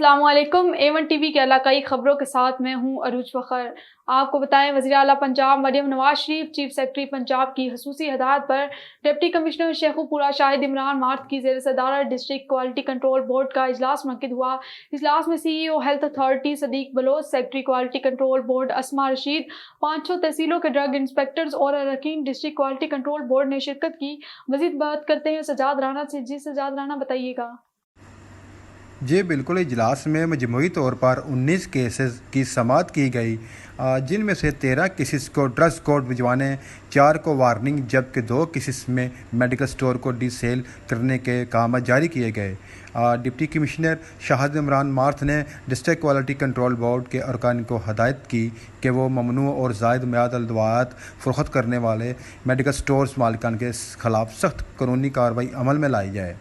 السلام علیکم A1 T V کے علاقائی خبروں کے ساتھ میں ہوں عروج فخر۔ آپ کو بتائیں، وزیر اعلیٰ پنجاب مریم نواز شریف چیف سیکرٹری پنجاب کی خصوصی ہدایت پر ڈپٹی کمشنر شیخو پورہ شاہد عمران مارت کی زیر صدارت ڈسٹرکٹ کوالٹی کنٹرول بورڈ کا اجلاس منعقد ہوا۔ اجلاس میں CEO health authority Siddique Baloch, secretary quality control board Asma Rashid, پانچوں تحصیلوں کے ڈرگ انسپیکٹرز اور اراکین ڈسٹرکٹ کوالٹی کنٹرول بورڈ نے شرکت کی۔ مزید بات کرتے ہیں سجاد رانا سے۔ جی سجاد رانا، بتائیے گا۔ جی بالکل، اجلاس میں مجموعی طور پر 19 کیسز کی سماعت کی گئی، جن میں سے 13 کیسز کو ڈرگز کورٹ بھجوانے، 4 کو وارننگ، جبکہ 2 کیسز میں میڈیکل سٹور کو ڈی سیل کرنے کے احکامات جاری کیے گئے۔ ڈپٹی کمشنر شاہد عمران مارت نے ڈسٹرکٹ کوالٹی کنٹرول بورڈ کے ارکان کو ہدایت کی کہ وہ ممنوع اور زائد میعاد ادویات فروخت کرنے والے میڈیکل سٹورز مالکان کے خلاف سخت قانونی کارروائی عمل میں لائی جائے۔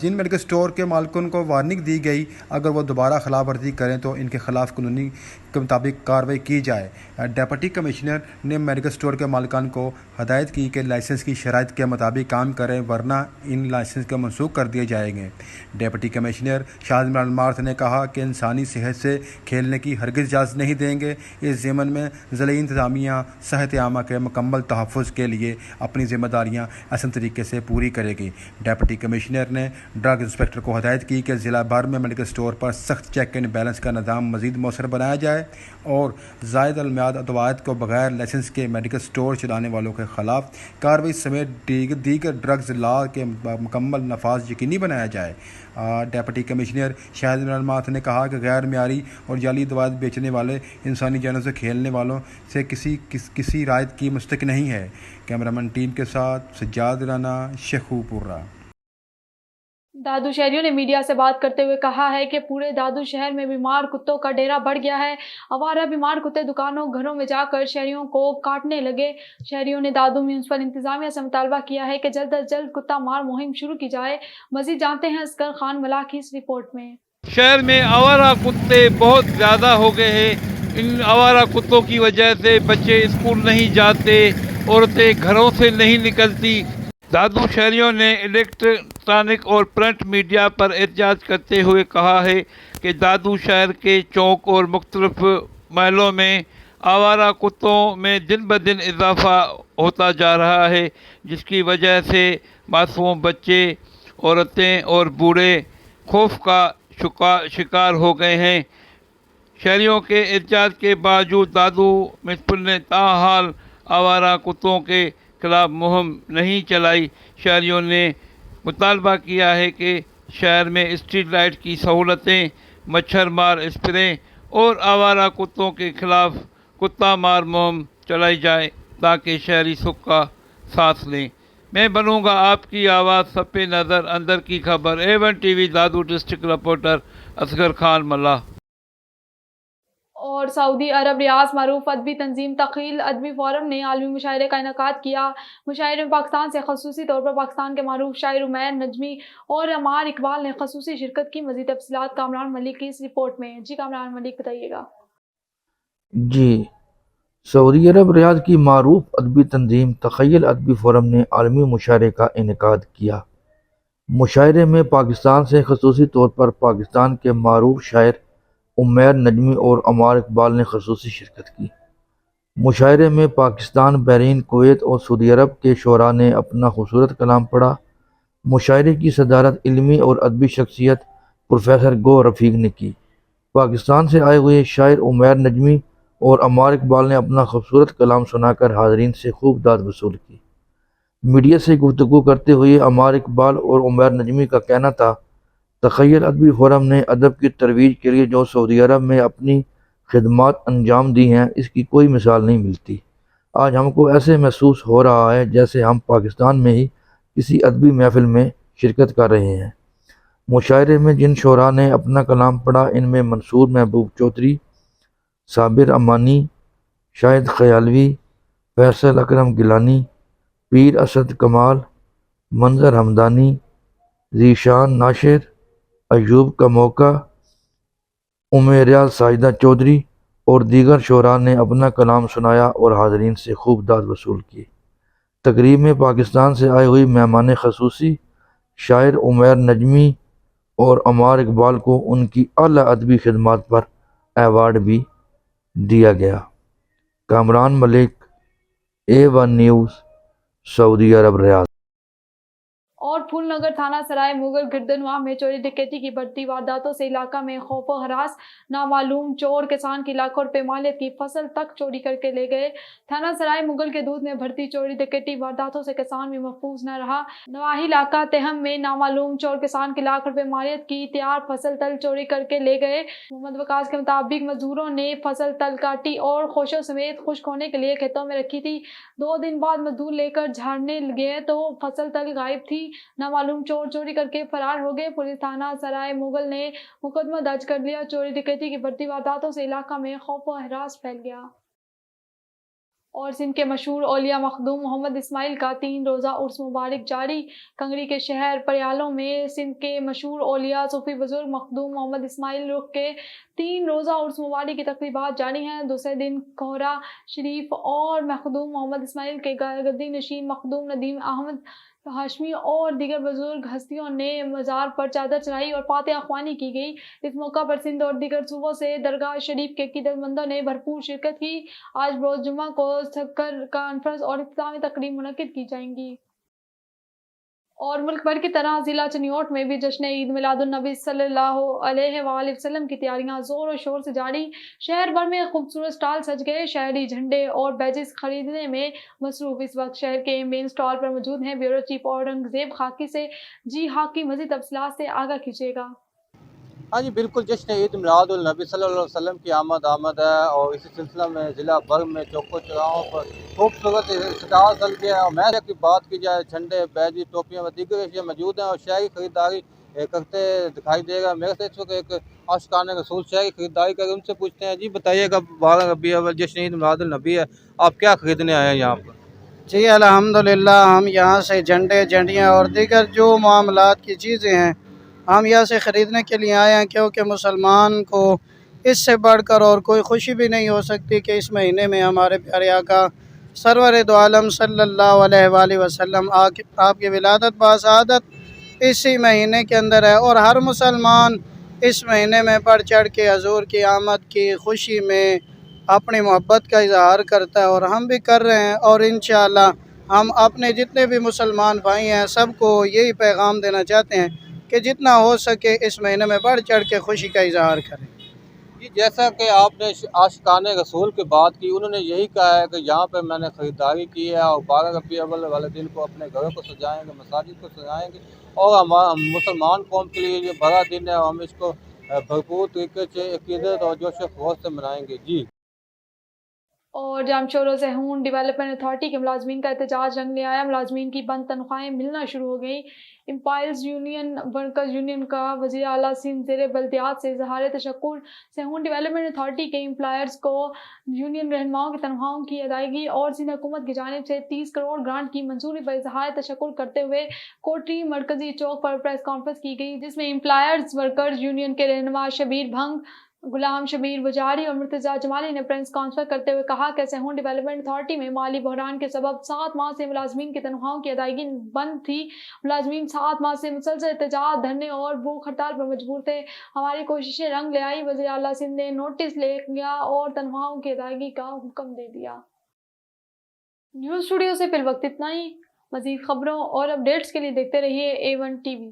جن میڈیکل سٹور کے مالکان کو وارننگ دی گئی، اگر وہ دوبارہ خلاف ورزی کریں تو ان کے خلاف قانونی کے مطابق کارروائی کی جائے۔ ڈپٹی کمشنر نے میڈیکل سٹور کے مالکان کو ہدایت کی کہ لائسنس کی شرائط کے مطابق کام کریں، ورنہ ان لائسنس کو منسوخ کر دیے جائیں گے۔ ڈپٹی کمشنر شاہد عمران مارت نے کہا کہ انسانی صحت سے کھیلنے کی ہرگز اجازت نہیں دیں گے۔ اس ضمن میں ضلعی انتظامیہ صحت عامہ کے مکمل تحفظ کے لیے اپنی ذمہ داریاں احسن طریقے سے پوری کرے گی۔ ڈپٹی کمشنر نے ڈرگ انسپیکٹر کو ہدایت کی کہ ضلع بھر میں میڈیکل سٹور پر سخت چیک اینڈ بیلنس کا نظام مزید مؤثر بنایا جائے اور زائد المیعاد ادویات کو بغیر لائسنس کے میڈیکل سٹور چلانے والوں کے خلاف کارروائی سمیت دیگر ڈرگز لا کے مکمل نفاذ یقینی بنایا جائے۔ ڈپٹی کمشنر شاہد عمران مارت نے کہا کہ غیر معیاری اور جعلی ادویات بیچنے والے انسانی جانوں سے کھیلنے والوں سے کسی رعایت کی مستحق نہیں ہے۔ کیمرامین ٹیم کے ساتھ سجاد رانا، شیخو پورہ۔ دادو شہریوں نے میڈیا سے بات کرتے ہوئے کہا ہے کہ پورے دادو شہر میں بیمار کتوں کا ڈیرا بڑھ گیا ہے۔ آوارہ بیمار کتے دکانوں گھروں میں جا کر شہریوں کو کاٹنے لگے۔ شہریوں نے دادو میونسپل انتظامیہ سے مطالبہ کیا ہے کہ جلد از جلد کتا مار مہم شروع کی جائے۔ مزید جانتے ہیں اصغر خان ملاح کی اس رپورٹ میں۔ شہر میں آوارہ کتے بہت زیادہ ہو گئے ہیں۔ ان آوارہ کتوں کی وجہ سے بچے اسکول نہیں جاتے، عورتیں گھروں سے نہیں نکلتی۔ دادو شہریوں نے الیکٹرانک اور پرنٹ میڈیا پر احتجاج کرتے ہوئے کہا ہے کہ دادو شہر کے چوک اور مختلف محلوں میں آوارہ کتوں میں دن بدن اضافہ ہوتا جا رہا ہے، جس کی وجہ سے معصوم بچے، عورتیں اور بوڑھے خوف کا شکار ہو گئے ہیں۔ شہریوں کے احتجاج کے باوجود دادو میونسپل نے تاحال آوارہ کتوں کے خلاف مہم نہیں چلائی۔ شہریوں نے مطالبہ کیا ہے کہ شہر میں اسٹریٹ لائٹ کی سہولتیں، مچھر مار اسپرے اور آوارہ کتوں کے خلاف کتا مار مہم چلائی جائے تاکہ شہری سکھ کا سانس لیں۔ میں بنوں گا آپ کی آواز، سب پہ نظر، اندر کی خبر۔ A1 ٹی وی دادو ڈسٹرکٹ رپورٹر اصغر خان ملاح۔ اور سعودی عرب ریاض معروف ادبی تنظیم تخیل ادبی فورم نے عالمی مشاعرے کا انعقاد کیا۔ مشاعرے میں پاکستان سے خصوصی طور پر پاکستان کے معروف شاعر عمیر نجمی اور عمار اقبال نے خصوصی شرکت کی۔ مزید تفصیلات کامران ملک کی اس رپورٹ میں۔ جی کامران ملک، بتائیے گا۔ جی، سعودی عرب ریاض کی معروف ادبی تنظیم تخیل ادبی فورم نے عالمی مشاعرے کا انعقاد کیا۔ مشاعرے میں پاکستان سے خصوصی طور پر پاکستان کے معروف شاعر عمیر نجمی اور عمار اقبال نے خصوصی شرکت کی۔ مشاعرے میں پاکستان، بحرین، کویت اور سعودی عرب کے شعراء نے اپنا خوبصورت کلام پڑھا۔ مشاعرے کی صدارت علمی اور ادبی شخصیت پروفیسر گو رفیق نے کی۔ پاکستان سے آئے ہوئے شاعر عمیر نجمی اور عمار اقبال نے اپنا خوبصورت کلام سنا کر حاضرین سے خوب داد وصول کی۔ میڈیا سے گفتگو کرتے ہوئے عمار اقبال اور عمیر نجمی کا کہنا تھا، تخیل ادبی فورم نے ادب کی ترویج کے لیے جو سعودی عرب میں اپنی خدمات انجام دی ہیں، اس کی کوئی مثال نہیں ملتی۔ آج ہم کو ایسے محسوس ہو رہا ہے جیسے ہم پاکستان میں ہی کسی ادبی محفل میں شرکت کر رہے ہیں۔ مشاعرے میں جن شعراء نے اپنا کلام پڑھا، ان میں منصور محبوب چودھری، صابر امانی، شاہد خیالوی، فیصل اکرم گیلانی، پیر اسد کمال، منظر حمدانی، ذیشان ناشر، ایوب کا موقع، امیریال ساجدہ چودھری اور دیگر شعراء نے اپنا کلام سنایا اور حاضرین سے خوب داد وصول کی۔ تقریب میں پاکستان سے آئے ہوئی مہمان خصوصی شاعر عمیر نجمی اور عمار اقبال کو ان کی اعلیٰ ادبی خدمات پر ایوارڈ بھی دیا گیا۔ کامران ملک، A1 نیوز، سعودی عرب، ریاض۔ اور پھول نگر تھانہ سرائے مغل گردنواہ میں چوری ڈکیتی کی بڑھتی وارداتوں سے علاقہ میں خوف و ہراس۔ نامعلوم چور کسان کی لاکھوں روپے مالیت کی فصل تک چوری کر کے لے گئے۔ تھانہ سرائے مغل کے دودھ میں بڑھتی چوری ڈکیتی وارداتوں سے کسان بھی محفوظ نہ رہا۔ نواحی علاقہ تہم میں نامعلوم چور کسان کی لاکھ روپے مالیت کی تیار فصل تل چوری کر کے لے گئے۔ محمد وقاص کے مطابق مزدوروں نے فصل تل کاٹی اور خوشوں سمیت خشک ہونے کے لیے کھیتوں میں رکھی تھی۔ 2 دن بعد مزدور لے کر جھاڑنے گئے تو فصل تل غائب تھی۔ نامعلوم چور چوری کر کے فرار ہو گئے۔ پولیس تھانہ سرائے مغل نے مقدمہ درج کر لیا۔ چوری ڈکیتی کی بڑھتی وارداتوں سے علاقہ میں خوف و ہراس پھیل گیا۔ اور سندھ کے مشہور اولیاء مخدوم محمد اسماعیل کا 3 روزہ عرس مبارک جاری۔ کنگری کے شہر پریالوں میں سندھ کے مشہور اولیاء صوفی بزرگ مخدوم محمد اسماعیل رخ کے 3 روزہ عرس مبارک کی تقریبات جاری ہیں۔ دوسرے دن کوہرا شریف اور مخدوم محمد اسماعیل کے گدی نشین مخدوم ندیم احمد ہاشمی اور دیگر بزرگ ہستیوں نے مزار پر چادر چڑھائی اور فاتحہ خوانی کی گئی۔ اس موقع پر سندھ اور دیگر صوبوں سے درگاہ شریف کے عقیدت مندوں نے بھرپور شرکت کی۔ آج بروز جمعہ کو سکر کانفرنس اور اختتامی تقریب منعقد کی جائیں گی۔ اور ملک بھر کی طرح ضلع چنیوٹ میں بھی جشن عید میلاد النبی صلی اللہ علیہ وآلہ وسلم کی تیاریاں زور و شور سے جاری۔ شہر بھر میں خوبصورت سٹال سج گئے، شہری جھنڈے اور بیجز خریدنے میں مصروف۔ اس وقت شہر کے مین سٹال پر موجود ہیں بیورو چیف اورنگزیب خاکی سے۔ جی خاکی مزید تفصیلات سے آگاہ کیجیے گا۔ ہاں جی بالکل، جشن عید میلاد النبی صلی اللہ علیہ وسلم کی آمد ہے اور اسی سلسلہ میں ضلع بھر میں چوکوں چوراہوں پر خوبصورت سٹال سج گیا ہے۔ اور میں کی بات کی جائے، جھنڈے، بیجی، ٹوپیاں و دیگر اشیاء موجود ہیں اور شہری خریداری کرتے دکھائی دے گا۔ میرے سے اس وقت ایک عاشقان رسول شہری خریداری کر، ان سے پوچھتے ہیں، جی بتائیے گا 12 ربیع الاول جشن عید میلاد النبی ہے، آپ کیا خریدنے آئے ہیں یہاں پر؟ جی الحمدللہ، ہم یہاں سے جھنڈے، جھنڈیاں اور دیگر جو معاملات کی چیزیں ہیں ہم یہاں سے خریدنے کے لیے آئے ہیں، کیونکہ مسلمان کو اس سے بڑھ کر اور کوئی خوشی بھی نہیں ہو سکتی کہ اس مہینے میں ہمارے پیارے آقا سرور دو عالم صلی اللہ علیہ وآلہ وسلم آپ کی ولادت باسعادت اسی مہینے کے اندر ہے، اور ہر مسلمان اس مہینے میں بڑھ چڑھ کے حضور کی آمد کی خوشی میں اپنی محبت کا اظہار کرتا ہے، اور ہم بھی کر رہے ہیں۔ اور انشاءاللہ ہم اپنے جتنے بھی مسلمان بھائی ہیں سب کو یہی پیغام دینا چاہتے ہیں کہ جتنا ہو سکے اس مہینے میں بڑھ چڑھ کے خوشی کا اظہار کریں۔ جی جیسا کہ آپ نے عاشقان رسول کی بات کی، انہوں نے یہی کہا ہے کہ یہاں پہ میں نے خریداری کی ہے اور 12 ربیع الاول والے دن کو اپنے گھروں کو سجائیں گے، مساجد کو سجائیں گے، اور مسلمان قوم کے لیے یہ بڑا دن ہے اور ہم اس کو بھرپور طریقے سے عقیدت اور جوش و خروش سے منائیں گے۔ جی اور جامشور و سہون ڈیولپمنٹ اتھارٹی کے ملازمین کا احتجاج رنگ لے آیا۔ ملازمین کی بند تنخواہیں ملنا شروع ہو گئیں۔ امپلائیز یونین ورکرز یونین کا وزیر اعلیٰ سندھ زیر بلدیات سے اظہار تشکر۔ سہون ڈیولپمنٹ اتھارٹی کے امپلائرز کو یونین رہنماؤں کی تنخواہوں کی ادائیگی اور سندھ حکومت کی جانب سے 30 کروڑ گرانٹ کی منظوری پر اظہار تشکر کرتے ہوئے کوٹری مرکزی چوک پر پریس کانفرنس کی گئی، جس میں امپلائرز ورکرز یونین کے رہنما شبیر بھنگ، غلام شبیر وجاری اور مرتضیٰ جمالی نے پریس کانفرنس کرتے ہوئے کہا کہ سہون ڈیولپمنٹ اتھارٹی میں مالی بحران کے سبب 7 ماہ سے ملازمین کی تنخواہوں کی ادائیگی بند تھی۔ ملازمین 7 ماہ سے مسلسل احتجاج، دھرنے اور بھوک ہڑتال پر مجبور تھے۔ ہماری کوششیں رنگ لے آئی، وزیر اعلیٰ سندھ نے نوٹس لے گیا اور تنخواہوں کی ادائیگی کا حکم دے دیا۔ نیوز اسٹوڈیو سے فی الوقت اتنا ہی۔ مزید خبروں اور اپڈیٹس کے لیے دیکھتے رہیے A1 TV۔